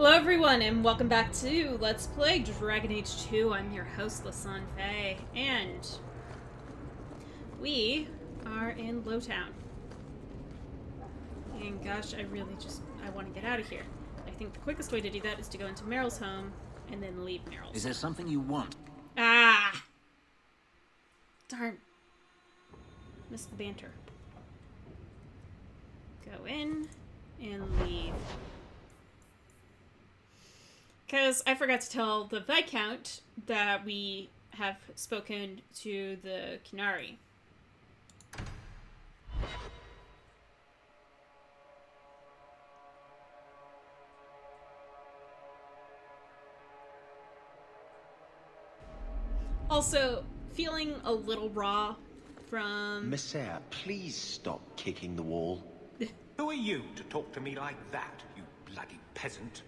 Hello everyone and welcome back to Let's Play Dragon Age 2. I'm your host, Lasan Faye, and we are in Lowtown. And gosh, I want to get out of here. I think the quickest way to do that is to go into Meryl's home and then leave Meryl's. Is there something you want? Ah! Darn. Missed the banter. Go in and leave. Because I forgot to tell the Viscount that we have spoken to the Qunari. Also, feeling a little raw from... Messiah, please stop kicking the wall. Who are you to talk to me like that, you bloody peasant?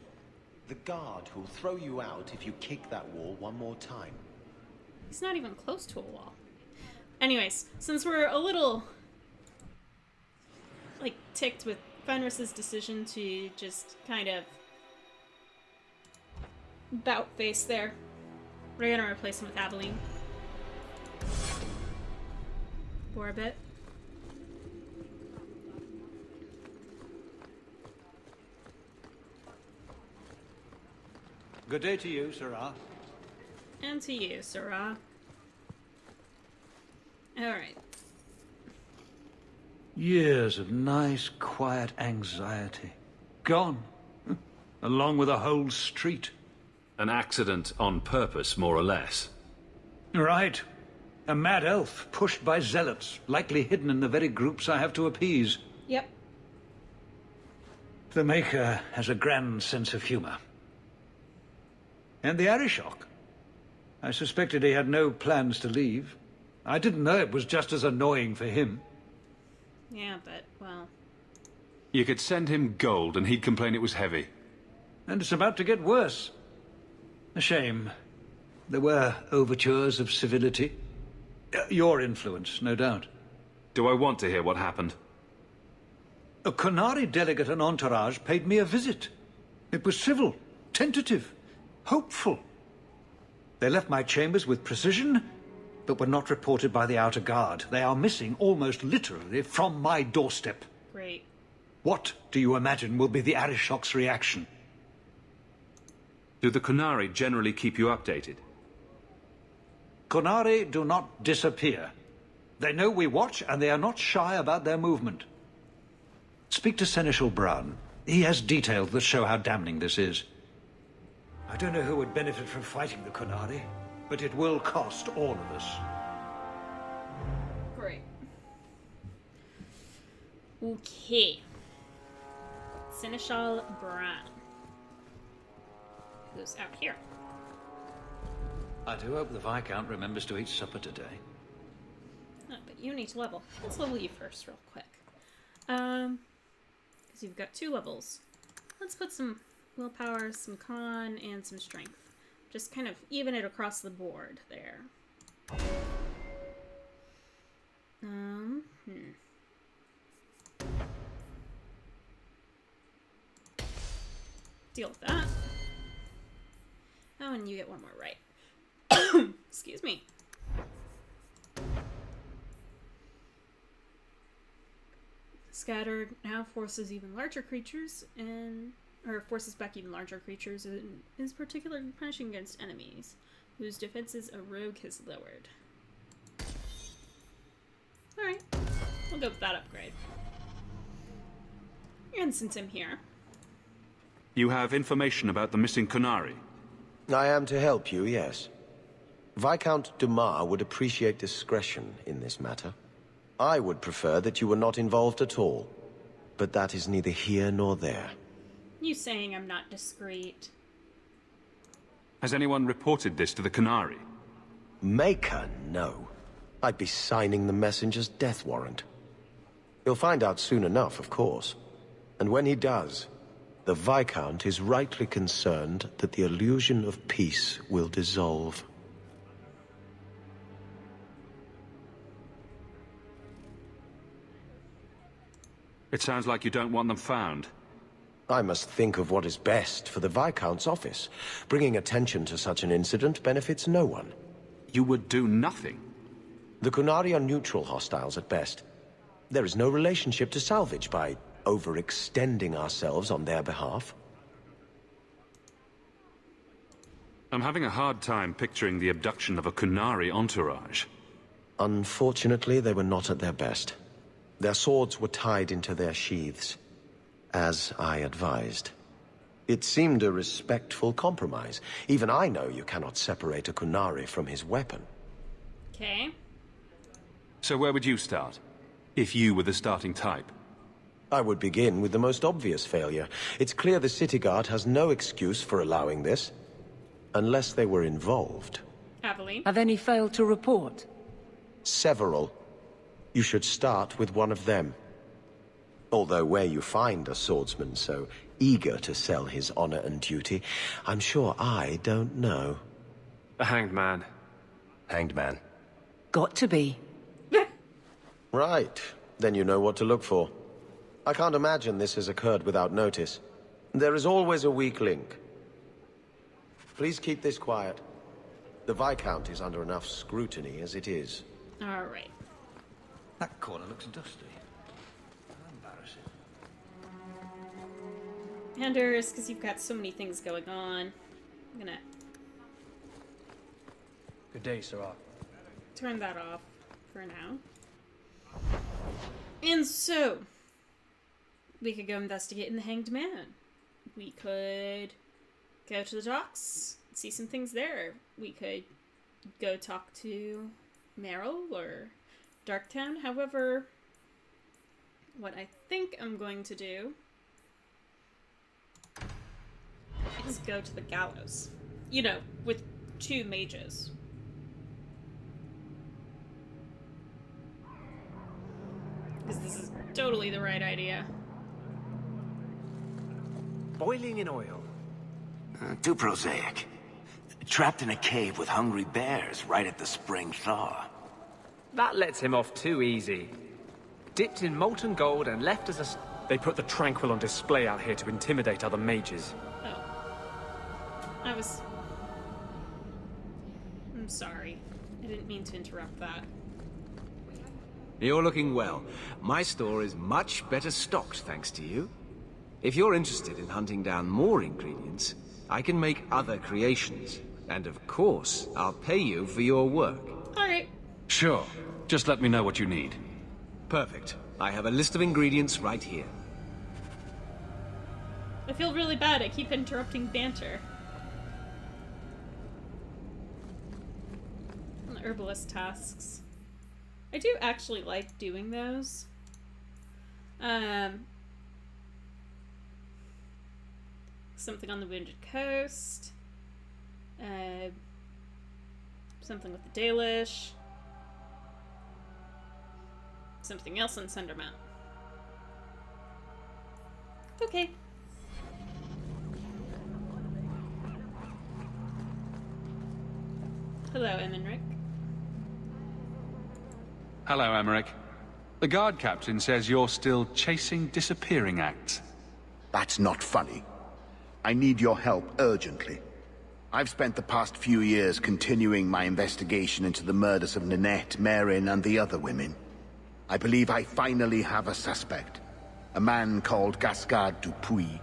The guard who'll throw you out if you kick that wall one more time. He's not even close to a wall. Anyways, since we're a little, like, ticked with Fenris's decision to just kind of bout face there, we're gonna replace him with Aveline. For a bit. Good day to you, Sirrah. And to you, Sirrah. Alright. Years of nice, quiet anxiety. Gone. Along with a whole street. An accident on purpose, more or less. Right. A mad elf pushed by zealots, likely hidden in the very groups I have to appease. Yep. The Maker has a grand sense of humor. And the Arishok. I suspected he had no plans to leave. I didn't know it was just as annoying for him. Yeah, but, well... You could send him gold and he'd complain it was heavy. And it's about to get worse. A shame. There were overtures of civility. Your influence, no doubt. Do I want to hear what happened? A Qunari delegate and entourage paid me a visit. It was civil, tentative, hopeful. They left my chambers with precision, but were not reported by the outer guard. They are missing almost literally from my doorstep. Great. What do you imagine will be the Arishok's reaction? Do the Qunari generally keep you updated? Qunari do not disappear. They know we watch, and they are not shy about their movement. Speak to Seneschal Brown. He has details that show how damning this is. I don't know who would benefit from fighting the Qunari, but it will cost all of us. Great. Okay. Seneschal Brown. Who's out here? I do hope the Viscount remembers to eat supper today. Oh, but you need to level. Let's level you first real quick. Because you've got 2 levels. Let's put some willpower, some con, and some strength. Just kind of even it across the board there. Deal with that. Oh, and you get one more right. Excuse me. Scattered now forces even larger creatures or forces back even larger creatures and is particularly punishing against enemies whose defenses a rogue has lowered. Alright, we'll go with that upgrade. And since I'm here... You have information about the missing Qunari? I am to help you, yes. Viscount Dumas would appreciate discretion in this matter. I would prefer that you were not involved at all, but that is neither here nor there. You saying I'm not discreet. Has anyone reported this to the Qunari? Maker, no. I'd be signing the messenger's death warrant. He'll find out soon enough, of course. And when he does, the Viscount is rightly concerned that the illusion of peace will dissolve. It sounds like you don't want them found. I must think of what is best for the Viscount's office. Bringing attention to such an incident benefits no one. You would do nothing. The Qunari are neutral hostiles at best. There is no relationship to salvage by overextending ourselves on their behalf. I'm having a hard time picturing the abduction of a Qunari entourage. Unfortunately, they were not at their best. Their swords were tied into their sheaths, as I advised. It seemed a respectful compromise. Even I know you cannot separate a Qunari from his weapon. Okay. So where would you start? If you were the starting type? I would begin with the most obvious failure. It's clear the city guard has no excuse for allowing this. Unless they were involved. Aveline. Have any failed to report? Several. You should start with one of them. Although where you find a swordsman so eager to sell his honor and duty, I'm sure I don't know. The Hanged Man. Hanged man. Got to be. Right. Then you know what to look for. I can't imagine this has occurred without notice. There is always a weak link. Please keep this quiet. The Viscount is under enough scrutiny as it is. All right. That corner looks dusty. Embarrassing. Anders, because you've got so many things going on, I'm gonna Good day, Sarah. turn that off for now. And so, we could go investigate in the Hanged Man. We could go to the docks, see some things there. We could go talk to Meryl or Darktown. However, what I think I'm going to do is go to the gallows. You know, with 2 mages. Because this is totally the right idea. Boiling in oil. Too prosaic. Trapped in a cave with hungry bears right at the spring thaw. That lets him off too easy. Dipped in molten gold and left as a... They put the Tranquil on display out here to intimidate other mages. Oh. I'm sorry. I didn't mean to interrupt that. You're looking well. My store is much better stocked, thanks to you. If you're interested in hunting down more ingredients, I can make other creations. And of course, I'll pay you for your work. Alright. Sure. Just let me know what you need. Perfect. I have a list of ingredients right here. I feel really bad. I keep interrupting banter. On the herbalist tasks. I do actually like doing those. Something on the Wounded Coast. Something with the Dalish. Something else on Sundermount. Okay. Hello, Emmenric. Hello, Emmerich. The guard captain says you're still chasing disappearing acts. That's not funny. I need your help urgently. I've spent the past few years continuing my investigation into the murders of Ninette, Marin, and the other women. I believe I finally have a suspect. A man called Gascard Dupuis.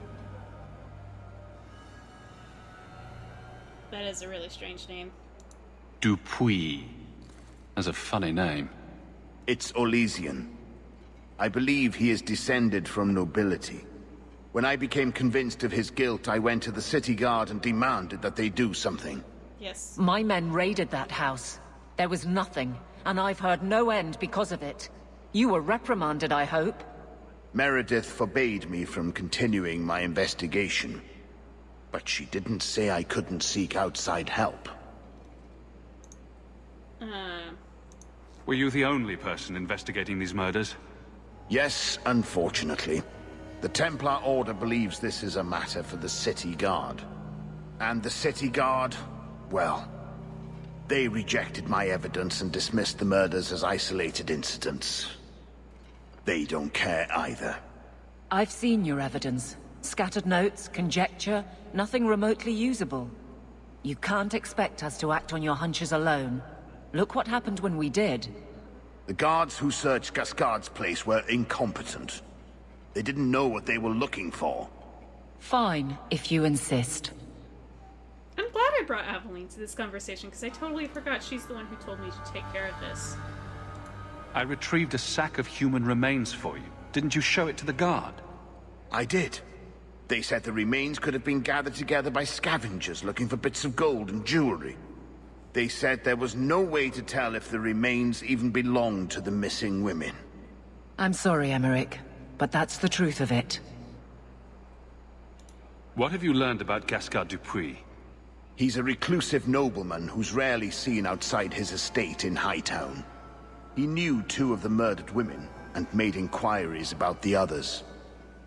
That is a really strange name. Dupuis. That's a funny name. It's Olesian. I believe he is descended from nobility. When I became convinced of his guilt, I went to the city guard and demanded that they do something. Yes. My men raided that house. There was nothing, and I've heard no end because of it. You were reprimanded, I hope? Meredith forbade me from continuing my investigation. But she didn't say I couldn't seek outside help. Were you the only person investigating these murders? Yes, unfortunately. The Templar Order believes this is a matter for the City Guard. And the City Guard, well, they rejected my evidence and dismissed the murders as isolated incidents. They don't care either. I've seen your evidence. Scattered notes, conjecture, nothing remotely usable. You can't expect us to act on your hunches alone. Look what happened when we did. The guards who searched Gascard's place were incompetent. They didn't know what they were looking for. Fine, if you insist. I'm glad I brought Aveline to this conversation, because I totally forgot she's the one who told me to take care of this. I retrieved a sack of human remains for you. Didn't you show it to the guard? I did. They said the remains could have been gathered together by scavengers looking for bits of gold and jewelry. They said there was no way to tell if the remains even belonged to the missing women. I'm sorry, Emmerich, but that's the truth of it. What have you learned about Gascard Dupuis? He's a reclusive nobleman who's rarely seen outside his estate in Hightown. He knew 2 of the murdered women and made inquiries about the others.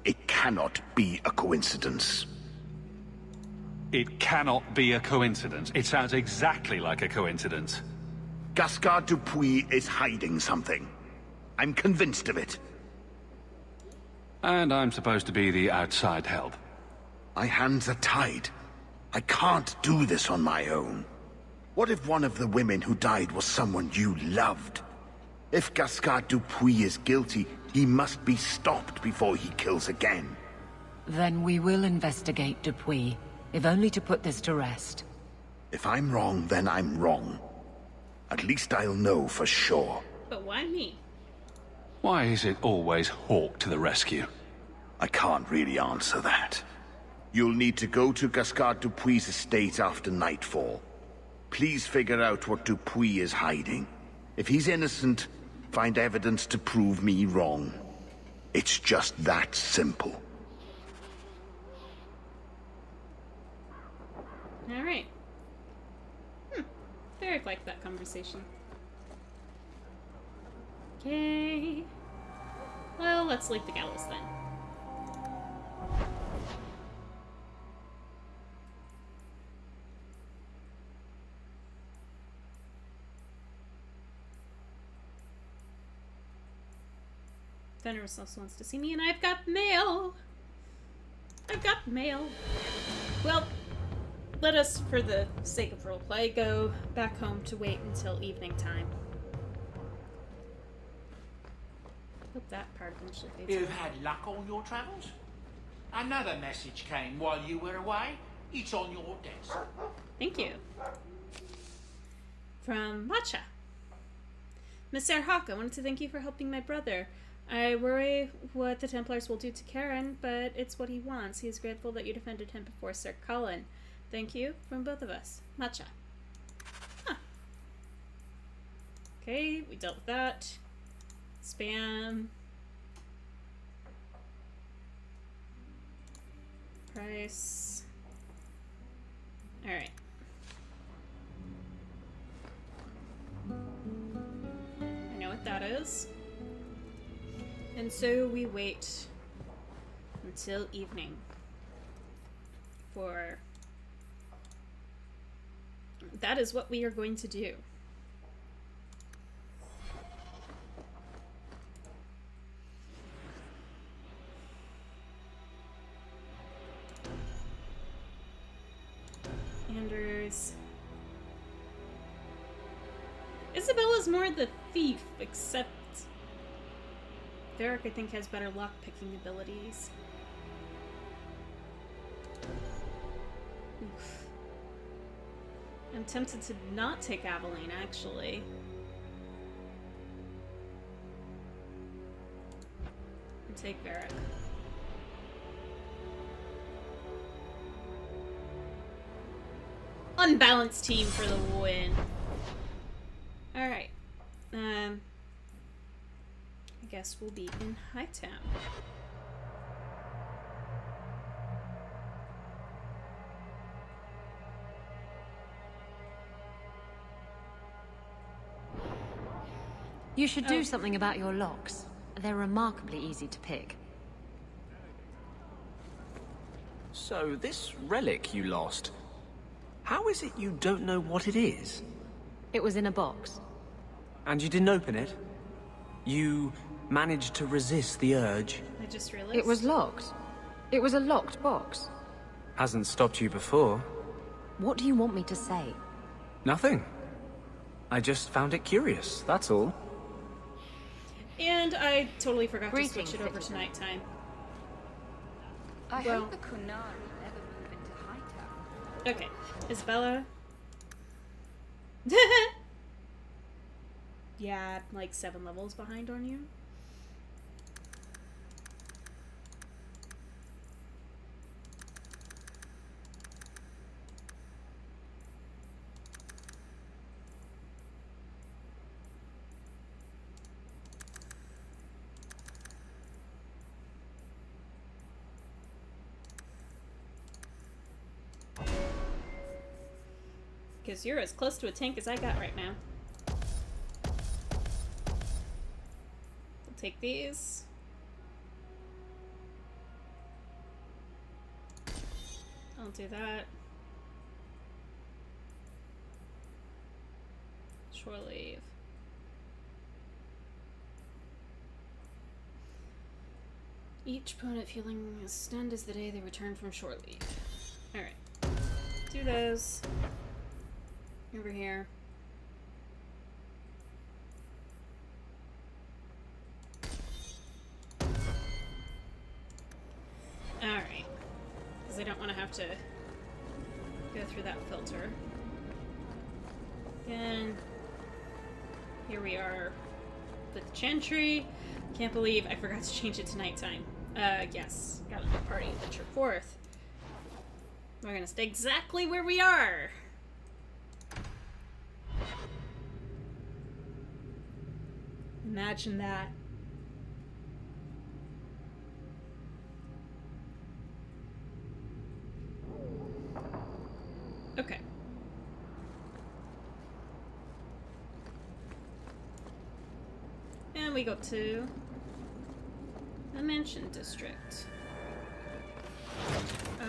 It cannot be a coincidence. It cannot be a coincidence. It sounds exactly like a coincidence. Gascard Dupuis is hiding something. I'm convinced of it. And I'm supposed to be the outside help. My hands are tied. I can't do this on my own. What if one of the women who died was someone you loved? If Gascard Dupuis is guilty, he must be stopped before he kills again. Then we will investigate Dupuis, if only to put this to rest. If I'm wrong, then I'm wrong. At least I'll know for sure. But why me? Why is it always Hawk to the rescue? I can't really answer that. You'll need to go to Gascard Dupuis' estate after nightfall. Please figure out what Dupuis is hiding. If he's innocent, find evidence to prove me wrong. It's just that simple. Alright. Derek liked that conversation. Okay. Well, let's leave the gallows then. Fenris also wants to see me, and I've got mail! I've got mail! Well, let us, for the sake of roleplay, go back home to wait until evening time. Hope that part eventually fades You've away. had luck on your travels? Another message came while you were away. It's on your desk. Thank you. From Matcha. Mr. Hawk, I wanted to thank you for helping my brother. I worry what the Templars will do to Karen, but it's what he wants. He is grateful that you defended him before Sir Cullen. Thank you from both of us. Matcha. Huh. Okay, we dealt with that. Spam. Price. Alright. I know what that is. And so we wait until evening for... That is what we are going to do. Anders. Isabella's more the thief, except Varric, I think, has better lock-picking abilities. Oof. I'm tempted to not take Aveline, actually. And take Varric. Unbalanced team for the win. Alright. I guess we'll be in Hightown. You should do something about your locks. They're remarkably easy to pick. So, this relic you lost, how is it you don't know what it is? It was in a box. And you didn't open it? You managed to resist the urge? I just realized. It was locked. It was a locked box. Hasn't stopped you before. What do you want me to say? Nothing. I just found it curious, that's all. And I totally forgot to Greetings, switch it over to citizen. nighttime. I Well- hope the Kunari never move into Hightown. Okay, Isabella. Yeah, like 7 levels behind on you. Because you're as close to a tank as I got right now. I'll take these. I'll do that. Shore leave. Each opponent feeling as stunned as the day they return from shore leave. Alright. Do those. Over here. Alright. Because I don't want to have to go through that filter. And here we are with the Chantry. Can't believe I forgot to change it to nighttime. Yes. Got a new party adventure 4th. We're gonna stay exactly where we are. Imagine that. Okay. And we go to the Mansion District. I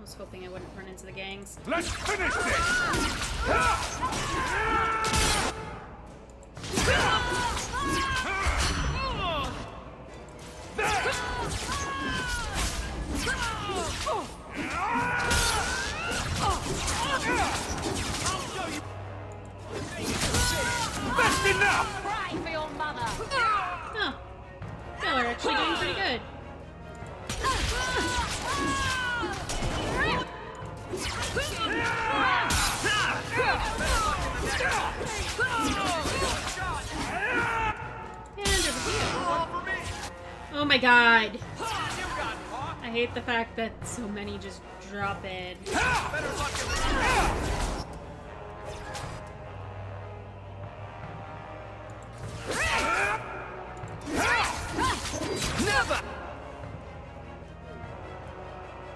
was hoping I wouldn't run into the gangs. Let's finish this! That's enough! Cry for your mother! Oh. Y'all are actually doing pretty good. And over here. Oh my god. I hate the fact that so many just drop in. Never!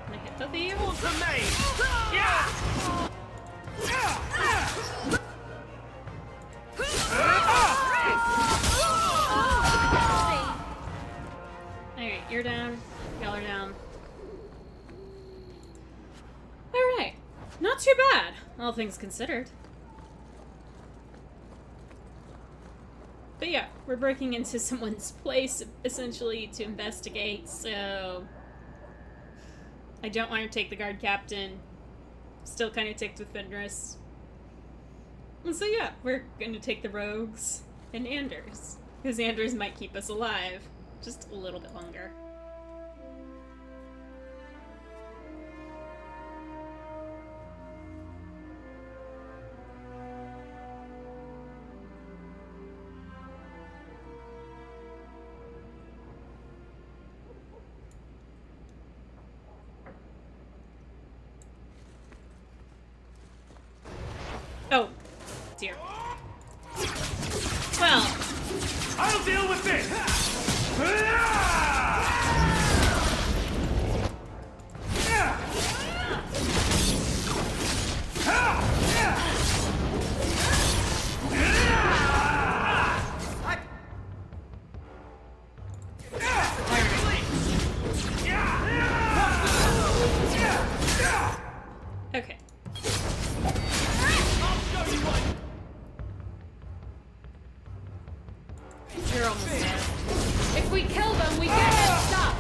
Can I hit both of you? Alright, you're down. Y'all are down. Alright. Not too bad, all things considered. But yeah, we're breaking into someone's place, essentially, to investigate, so... I don't want to take the guard captain. Still kind of ticked with Fenris. And so yeah, we're going to take the rogues and Anders. Because Anders might keep us alive. Just a little bit longer. Oh, dear. Well, I'll deal with this! okay. You're almost there. If we kill them, we get their stuff!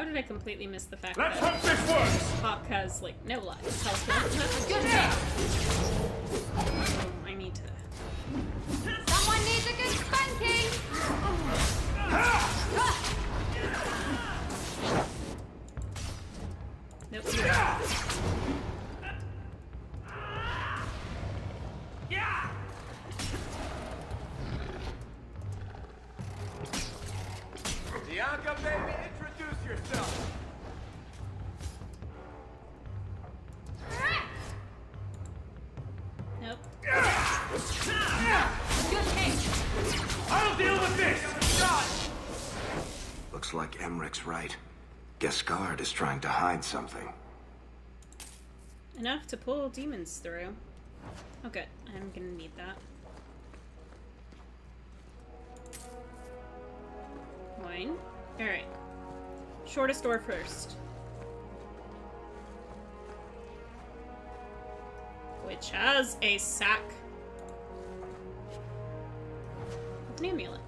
did I completely miss the fact Let's that hope this works! Hawk has, like, no life? Health. Good hit! I need to... Someone needs a good spanking! Nope. Bianca, baby, introduce yourself. Nope. Good hit! I'll deal with this! Looks like Emmerich right. Gascard is trying to hide something. Enough to pull demons through. Oh good, I'm gonna need that. Wine. Alright. Shortest door first. Which has a sack. With an amulet.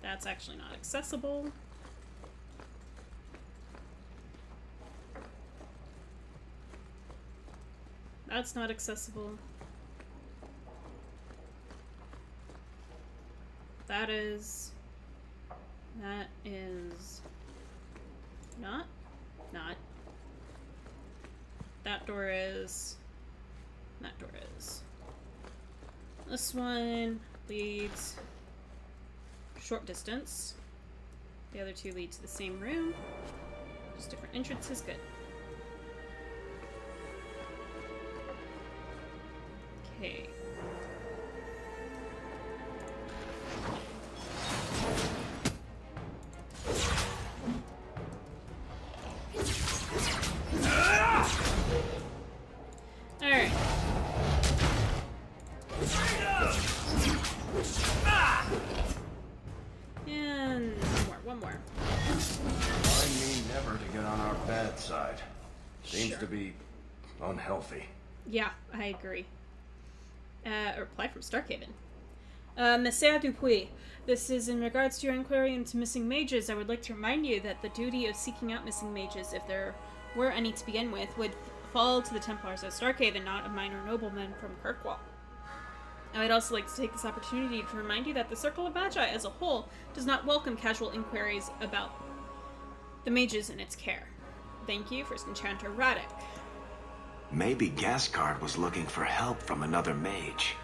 That's actually not accessible. That's not accessible. That is not. That door is. That door is. This one leads short distance. The other two lead to the same room. Just different entrances. Good. Okay. Alright. And one more. I mean never to get on our bad side. Seems Sure. to be unhealthy. Yeah, I agree. A reply from Starkhaven. Monsieur Dupuis, this is in regards to your inquiry into missing mages. I would like to remind you that the duty of seeking out missing mages, if there were any to begin with, would fall to the Templars of Starkhaven, not a minor nobleman from Kirkwall. I would also like to take this opportunity to remind you that the Circle of Magi as a whole does not welcome casual inquiries about the mages in its care. Thank you, First Enchanter Radek. Maybe Gascard was looking for help from another mage.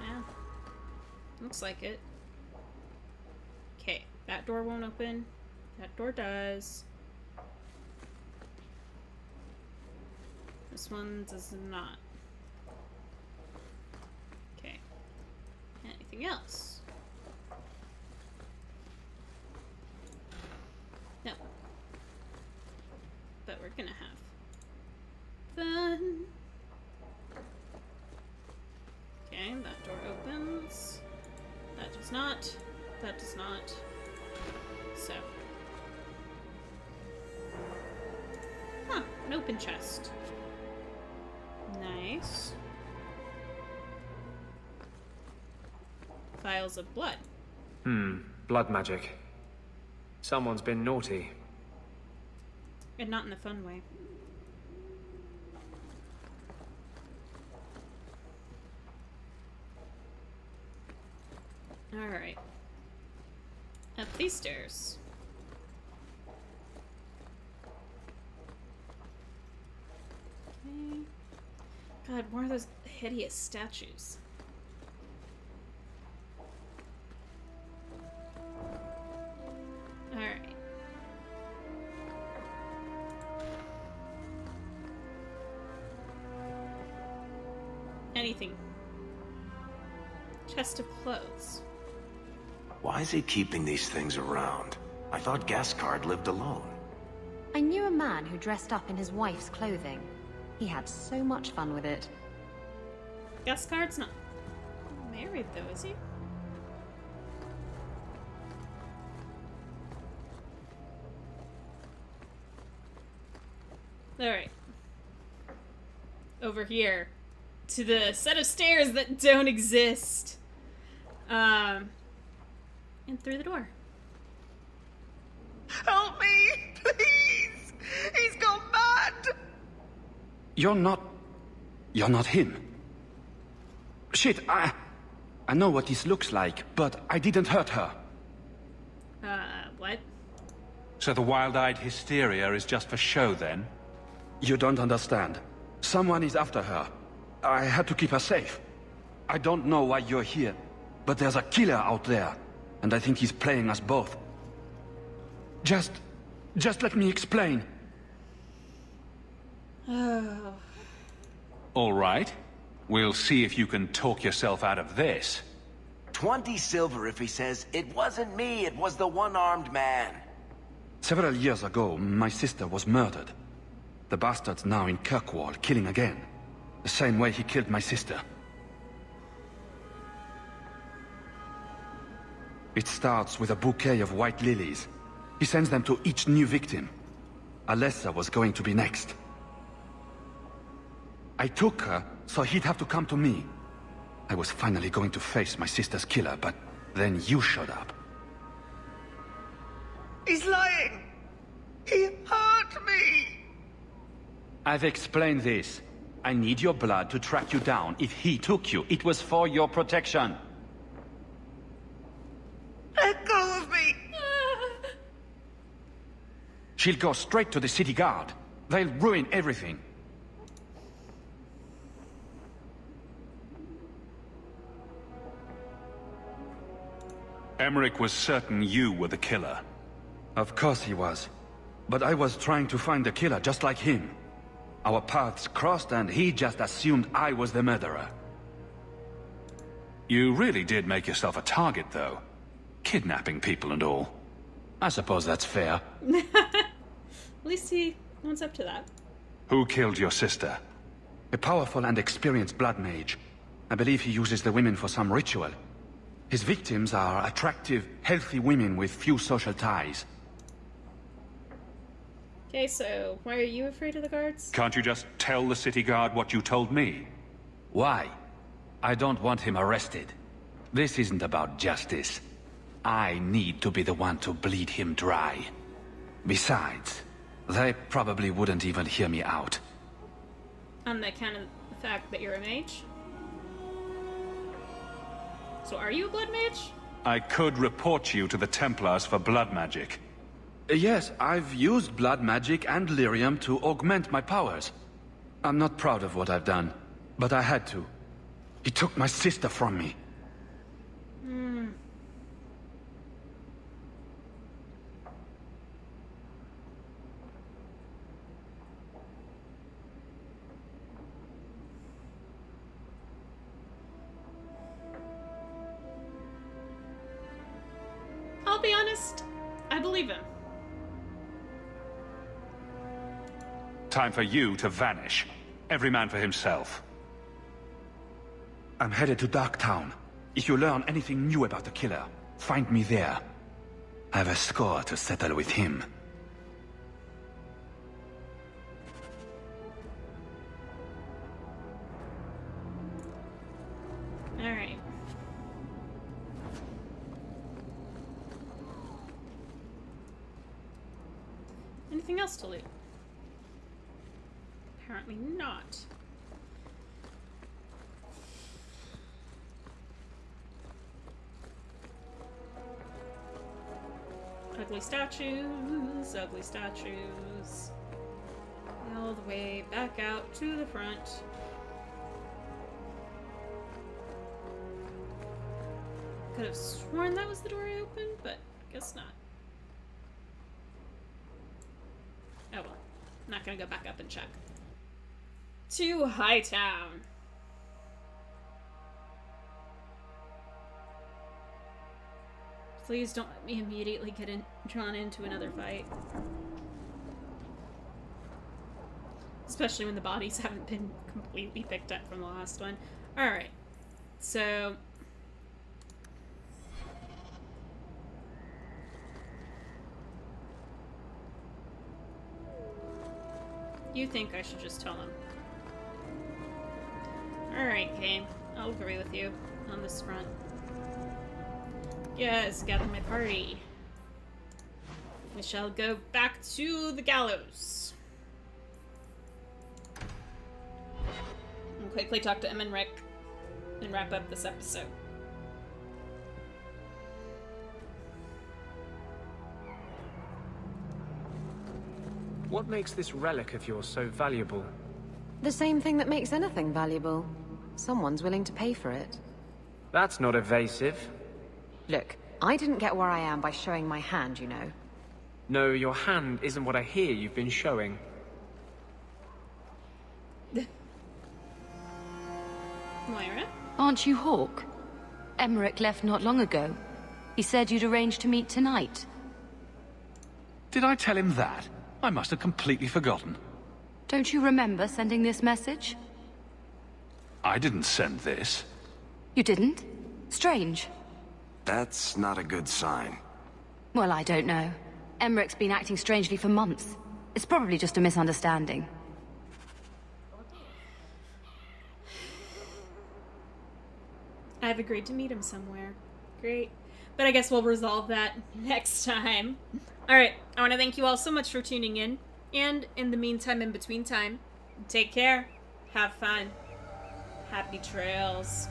Yeah. Looks like it. Okay, that door won't open. That door does. This one does not. Okay. Anything else? No. But we're gonna have fun. Okay, that door opens. That does not. That does not. So. Huh, an open chest. Nice. Vials of blood. Blood magic. Someone's been naughty. And not in the fun way. Alright. Up these stairs. Okay. God, more of those hideous statues. Alright. Anything. Chest of clothes. Why is he keeping these things around? I thought Gascard lived alone. I knew a man who dressed up in his wife's clothing. He had so much fun with it. Gascard's not married though, is he? Alright. Over here. To the set of stairs that don't exist. And through the door. Help me, please! He's gone mad! You're not him. Shit, I know what this looks like, but I didn't hurt her. What? So the wild-eyed hysteria is just for show, then? You don't understand. Someone is after her. I had to keep her safe. I don't know why you're here, but there's a killer out there, and I think he's playing us both. Just let me explain. Oh. All right. We'll see if you can talk yourself out of this. 20 silver if he says, "It wasn't me, it was the one-armed man." Several years ago, my sister was murdered. The bastard's now in Kirkwall, killing again. The same way he killed my sister. It starts with a bouquet of white lilies. He sends them to each new victim. Alessa was going to be next. I took her, so he'd have to come to me. I was finally going to face my sister's killer, but then you showed up. He's lying! He hurt me! I've explained this. I need your blood to track you down. If he took you, it was for your protection. Let go of me! She'll go straight to the city guard. They'll ruin everything. Emmerich was certain you were the killer. Of course he was. But I was trying to find the killer just like him. Our paths crossed and he just assumed I was the murderer. You really did make yourself a target, though. Kidnapping people and all. I suppose that's fair. At least he owns up to that. Who killed your sister? A powerful and experienced blood mage. I believe he uses the women for some ritual. His victims are attractive, healthy women with few social ties. Okay, so why are you afraid of the guards? Can't you just tell the city guard what you told me? Why? I don't want him arrested. This isn't about justice. I need to be the one to bleed him dry. Besides, they probably wouldn't even hear me out. On the account of the fact that you're a mage? So are you a blood mage? I could report you to the Templars for blood magic. Yes, I've used blood magic and lyrium to augment my powers. I'm not proud of what I've done, but I had to. He took my sister from me. I'll be honest, I believe him. Time for you to vanish. Every man for himself. I'm headed to Darktown. If you learn anything new about the killer, find me there. I have a score to settle with him. Alright. Anything else to loot? Apparently not. Ugly statues, ugly statues. All the way back out to the front. Could have sworn that was the door I opened, but guess not. Oh well. Not gonna go back up and check. To Hightown. Please don't let me immediately get drawn into another fight. Especially when the bodies haven't been completely picked up from the last one. Alright. So... you think I should just tell him. Alright, game. I'll agree with you on this front. Yes, gather my party. We shall go back to the gallows. And quickly talk to Em and Rick and wrap up this episode. What makes this relic of yours so valuable? The same thing that makes anything valuable. Someone's willing to pay for it. That's not evasive. Look, I didn't get where I am by showing my hand, you know. No, your hand isn't what I hear you've been showing. Moira? Aren't you Hawk? Emmerich left not long ago. He said you'd arranged to meet tonight. Did I tell him that? I must have completely forgotten. Don't you remember sending this message? I didn't send this. You didn't? Strange. That's not a good sign. Well, I don't know. Emmerich's been acting strangely for months. It's probably just a misunderstanding. I've agreed to meet him somewhere. Great. But I guess we'll resolve that next time. Alright, I want to thank you all so much for tuning in. And in the meantime, in between time, take care. Have fun. Happy trails.